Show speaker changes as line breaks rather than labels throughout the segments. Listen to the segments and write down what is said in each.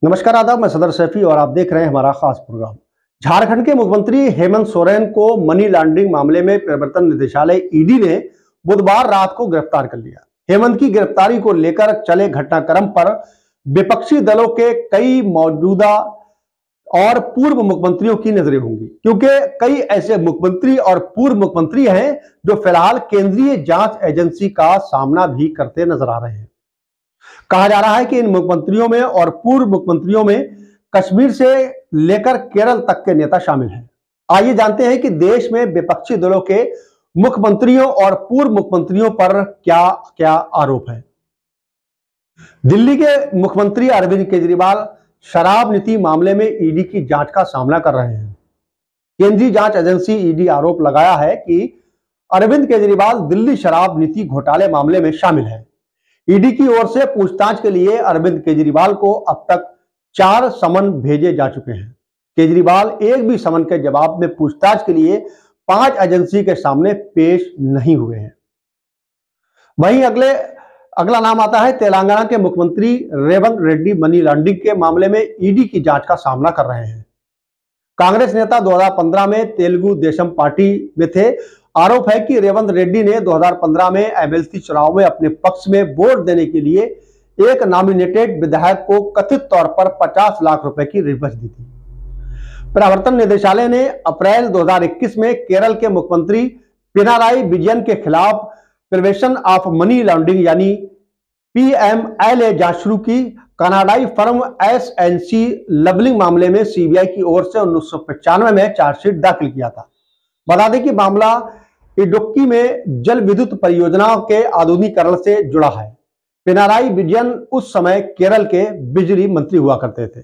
नमस्कार, आदाब। मैं सदर सैफी और आप देख रहे हैं हमारा खास प्रोग्राम। झारखंड के मुख्यमंत्री हेमंत सोरेन को मनी लॉन्ड्रिंग मामले में प्रवर्तन निदेशालय ईडी ने बुधवार रात को गिरफ्तार कर लिया। हेमंत की गिरफ्तारी को लेकर चले घटनाक्रम पर विपक्षी दलों के कई मौजूदा और पूर्व मुख्यमंत्रियों की नजरें होंगी, क्योंकि कई ऐसे मुख्यमंत्री और पूर्व मुख्यमंत्री हैं जो फिलहाल केंद्रीय जांच एजेंसी का सामना भी करते नजर आ रहे हैं। कहा जा रहा है कि इन मुख्यमंत्रियों में और पूर्व मुख्यमंत्रियों में कश्मीर से लेकर केरल तक के नेता शामिल हैं। आइए जानते हैं कि देश में विपक्षी दलों के मुख्यमंत्रियों और पूर्व मुख्यमंत्रियों पर क्या क्या आरोप है। दिल्ली के मुख्यमंत्री अरविंद केजरीवाल शराब नीति मामले में ईडी की जांच का सामना कर रहे हैं। केंद्रीय जांच एजेंसी ईडी आरोप लगाया है कि अरविंद केजरीवाल दिल्ली शराब नीति घोटाले मामले में शामिल है। ईडी की ओर से पूछताछ के लिए अरविंद केजरीवाल को अब तक 4 समन भेजे जा चुके हैं। केजरीवाल एक भी समन के जवाब में पूछताछ के लिए 5 एजेंसी के सामने पेश नहीं हुए हैं। वहीं अगला नाम आता है तेलंगाना के मुख्यमंत्री रेवंत रेड्डी। मनी लॉन्ड्रिंग के मामले में ईडी की जांच का सामना कर रहे हैं। कांग्रेस नेता 2015 में तेलुगु देशम पार्टी में थे। आरोप है कि रेवंत रेड्डी ने 2015 में एमएलसी चुनाव में अपने पक्ष में वोट देने के लिए एक नॉमिनेटेड विधायक को कथित तौर पर 50 लाख रुपए की रिश्वत दी थी। प्रवर्तन निदेशालय ने अप्रैल 2021 में केरल के मुख्यमंत्री पिनाराई विजयन के खिलाफ प्रिवेंशन ऑफ मनी लॉन्ड्रिंग यानी पीएमएलए जांच शुरू की। कनाडाई फर्म एसएनसी लबलिंग मामले में सीबीआई की ओर से 1995 में चार्जशीट दाखिल किया था। बता दें कि मामला इडुक्की में जल विद्युत परियोजनाओं के आधुनिकीकरण से जुड़ा है। पिनाराई विजयन उस समय केरल के बिजली मंत्री हुआ करते थे।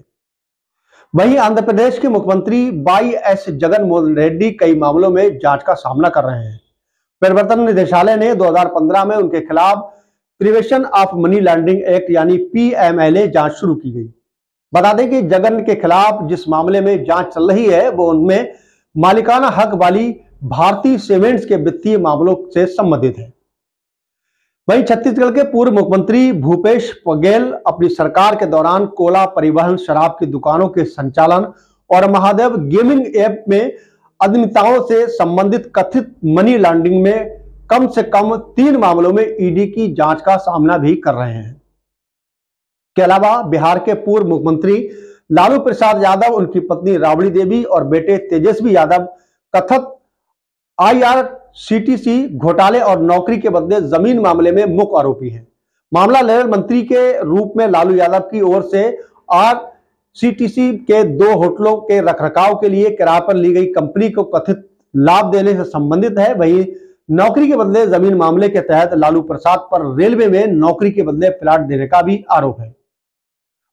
वहीं आंध्र प्रदेश के मुख्यमंत्री वाईएस जगन मोहन रेड्डी कई मामलों में जांच का सामना कर रहे हैं। प्रवर्तन निदेशालय ने 2015 में उनके खिलाफ prevention of money laundering act यानी पीएमएलए जांच शुरू की गई। बता दें कि जगन के खिलाफ जिस मामले में जांच चल रही है वो उनमें मालिकाना हक वाली भारतीय सीमेंट्स के वित्तीय मामलों से संबंधित है। वहीं छत्तीसगढ़ के पूर्व मुख्यमंत्री भूपेश बघेल अपनी सरकार के दौरान कोला परिवहन, शराब की दुकानों के संचालन और महादेव गेमिंग ऐप में अनियमितताओं से संबंधित कथित मनी लॉन्ड्रिंग में कम से कम 3 मामलों में ईडी की जांच का सामना भी कर रहे हैं। के अलावा बिहार के पूर्व मुख्यमंत्री लालू प्रसाद यादव, उनकी पत्नी राबड़ी देवी और बेटे तेजस्वी यादव कथित आईआरसीटीसी घोटाले और नौकरी के बदले जमीन मामले में मुख्य आरोपी हैं। मामला रेल मंत्री के रूप में लालू यादव की ओर से आरसीटीसी के 2 होटलों के रखरखाव के लिए किराए पर ली गई कंपनी को कथित लाभ देने से संबंधित है। वहीं नौकरी के बदले जमीन मामले के तहत लालू प्रसाद पर रेलवे में नौकरी के बदले प्लाट देने का भी आरोप है।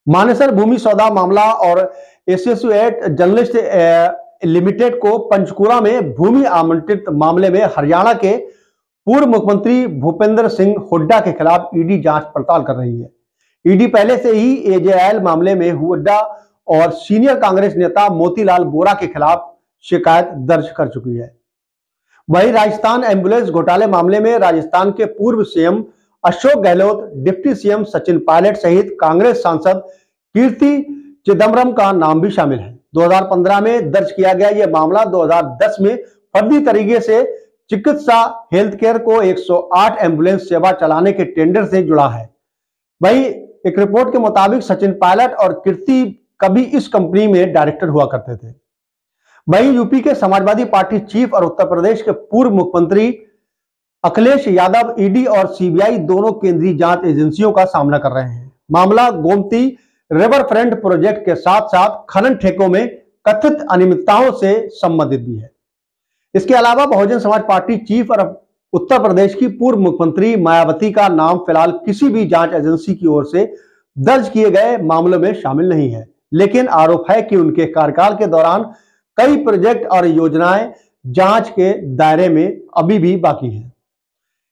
मानेसर भूमि सौदा मामला और एसोसिएट जर्नलिस्ट लिमिटेड को पंचकुला में भूमि आवंटित मामले में हरियाणा के पूर्व मुख्यमंत्री भूपेंद्र सिंह हुड्डा के खिलाफ ईडी जांच पड़ताल कर रही है। ईडी पहले से ही एजेएल मामले में हुड्डा और सीनियर कांग्रेस नेता मोतीलाल वोरा के खिलाफ शिकायत दर्ज कर चुकी है। वहीं राजस्थान एम्बुलेंस घोटाले मामले में राजस्थान के पूर्व CM Ashok Gehlot, deputy CM Sachin Pilot सहित कांग्रेस सांसद कीर्ति चिदम्बरम का नाम भी शामिल है। 2015 में दर्ज किया गया यह मामला 2010 में फर्जी तरीके से चिकित्सा हेल्थ केयर को 108 एम्बुलेंस सेवा चलाने के टेंडर से जुड़ा है। वहीं एक रिपोर्ट के मुताबिक सचिन पायलट और कीर्ति कभी इस कंपनी में डायरेक्टर हुआ करते थे। वहीं यूपी के समाजवादी पार्टी चीफ और उत्तर प्रदेश के पूर्व मुख्यमंत्री अखिलेश यादव ईडी और सीबीआई दोनों केंद्रीय जांच एजेंसियों का सामना कर रहे हैं। मामला गोमती रिवर फ्रंट प्रोजेक्ट के साथ साथ खनन ठेकों में कथित अनियमितताओं से संबंधित भी है। इसके अलावा बहुजन समाज पार्टी चीफ और उत्तर प्रदेश की पूर्व मुख्यमंत्री मायावती का नाम फिलहाल किसी भी जांच एजेंसी की ओर से दर्ज किए गए मामलों में शामिल नहीं है, लेकिन आरोप है कि उनके कार्यकाल के दौरान कई प्रोजेक्ट और योजनाएं जांच के दायरे में अभी भी बाकी हैं।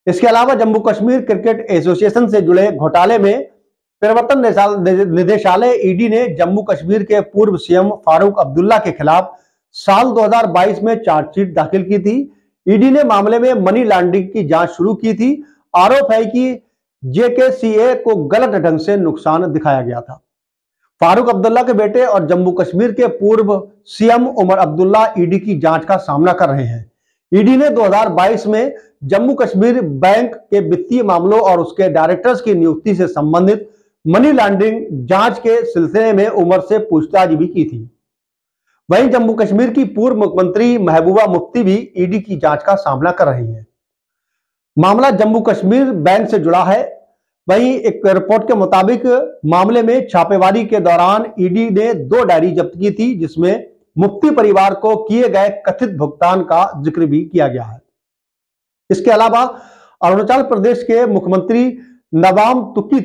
इसके अलावा जम्मू कश्मीर क्रिकेट एसोसिएशन से जुड़े घोटाले में प्रवर्तन निदेशालय ईडी ने जम्मू कश्मीर के पूर्व सीएम फारूक अब्दुल्ला के खिलाफ साल 2022 में चार्जशीट दाखिल की थी। ईडी ने मामले में मनी लॉन्ड्रिंग की जांच शुरू की थी। आरोप है कि जेकेसीए को गलत ढंग से नुकसान दिखाया गया था। फारूक अब्दुल्ला के बेटे और जम्मू कश्मीर के पूर्व सीएम उमर अब्दुल्ला ईडी की जांच का सामना कर रहे हैं। ईडी ने 2022 में जम्मू कश्मीर बैंक के वित्तीय मामलों और उसके डायरेक्टर्स की नियुक्ति से संबंधित मनी लॉन्ड्रिंग जांच के सिलसिले में उमर से पूछताछ भी की थी। वहीं जम्मू कश्मीर की पूर्व मुख्यमंत्री महबूबा मुफ्ती भी ईडी की जांच का सामना कर रही हैं। मामला जम्मू कश्मीर बैंक से जुड़ा है। वहीं एक रिपोर्ट के मुताबिक मामले में छापेमारी के दौरान ईडी ने 2 डायरी जब्त की थी, जिसमें मुफ्ती परिवार को किए गए कथित भुगतान का जिक्र भी किया गया है। इसके अलावा अरुणाचल प्रदेश के मुख्यमंत्री नबाम तुकी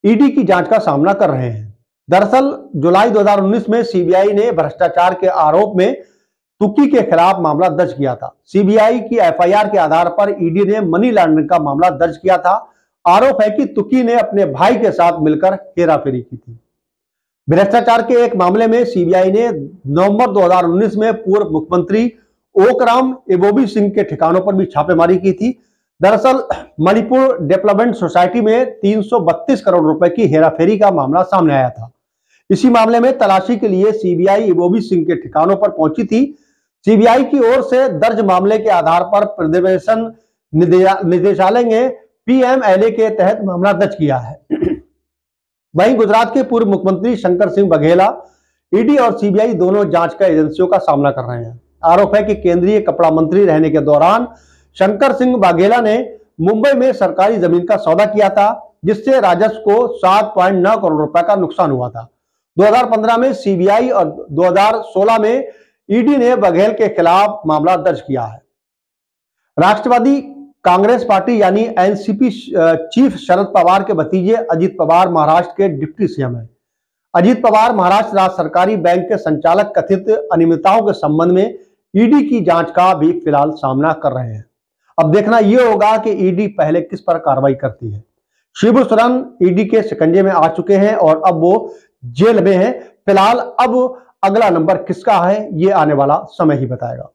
ईडी की जांच का सामना कर रहे हैं। दरअसल जुलाई 2019 में सीबीआई ने भ्रष्टाचार के आरोप में तुकी के खिलाफ मामला दर्ज किया था। सीबीआई की एफआईआर के आधार पर ईडी ने मनी लॉन्ड्रिंग का मामला दर्ज किया था। आरोप है कि तुकी ने अपने भाई के साथ मिलकर हेराफेरी की थी। भ्रष्टाचार के एक मामले में सीबीआई ने नवंबर 2019 में पूर्व मुख्यमंत्री ओकराम एबोबी सिंह के ठिकानों पर भी छापेमारी की थी। दरअसल मणिपुर डेवलपमेंट सोसाइटी में 332 करोड़ रुपए की हेराफेरी का मामला सामने आया था। इसी मामले में तलाशी के लिए सीबीआई एबोबी सिंह के ठिकानों पर पहुंची थी। सीबीआई की ओर से दर्ज मामले के आधार पर पर्यवेक्षण निदेशालय ने पीएमएलए के तहत मामला दर्ज किया है। वहीं गुजरात के पूर्व मुख्यमंत्री शंकर सिंह बघेला ईडी और सीबीआई दोनों जांच का एजेंसियों का सामना कर रहे हैं। आरोप है कि केंद्रीय कपड़ा मंत्री रहने के दौरान शंकर सिंह बघेला ने मुंबई में सरकारी जमीन का सौदा किया था, जिससे राजस्व को 7.9 करोड़ रुपए का नुकसान हुआ था। 2015 में सीबीआई और 2016 में ईडी ने बघेल के खिलाफ मामला दर्ज किया है। राष्ट्रवादी कांग्रेस पार्टी यानी एनसीपी चीफ शरद पवार के भतीजे अजित पवार महाराष्ट्र के डिप्टी सीएम हैं। अजित पवार महाराष्ट्र राज्य सरकारी बैंक के संचालक कथित अनियमितताओं के संबंध में ईडी की जांच का भी फिलहाल सामना कर रहे हैं। अब देखना यह होगा कि ईडी पहले किस पर कार्रवाई करती है। शिबू सोरेन ईडी के शिकंजे में आ चुके हैं और अब वो जेल में हैं। फिलहाल अब अगला नंबर किसका है, ये आने वाला समय ही बताएगा।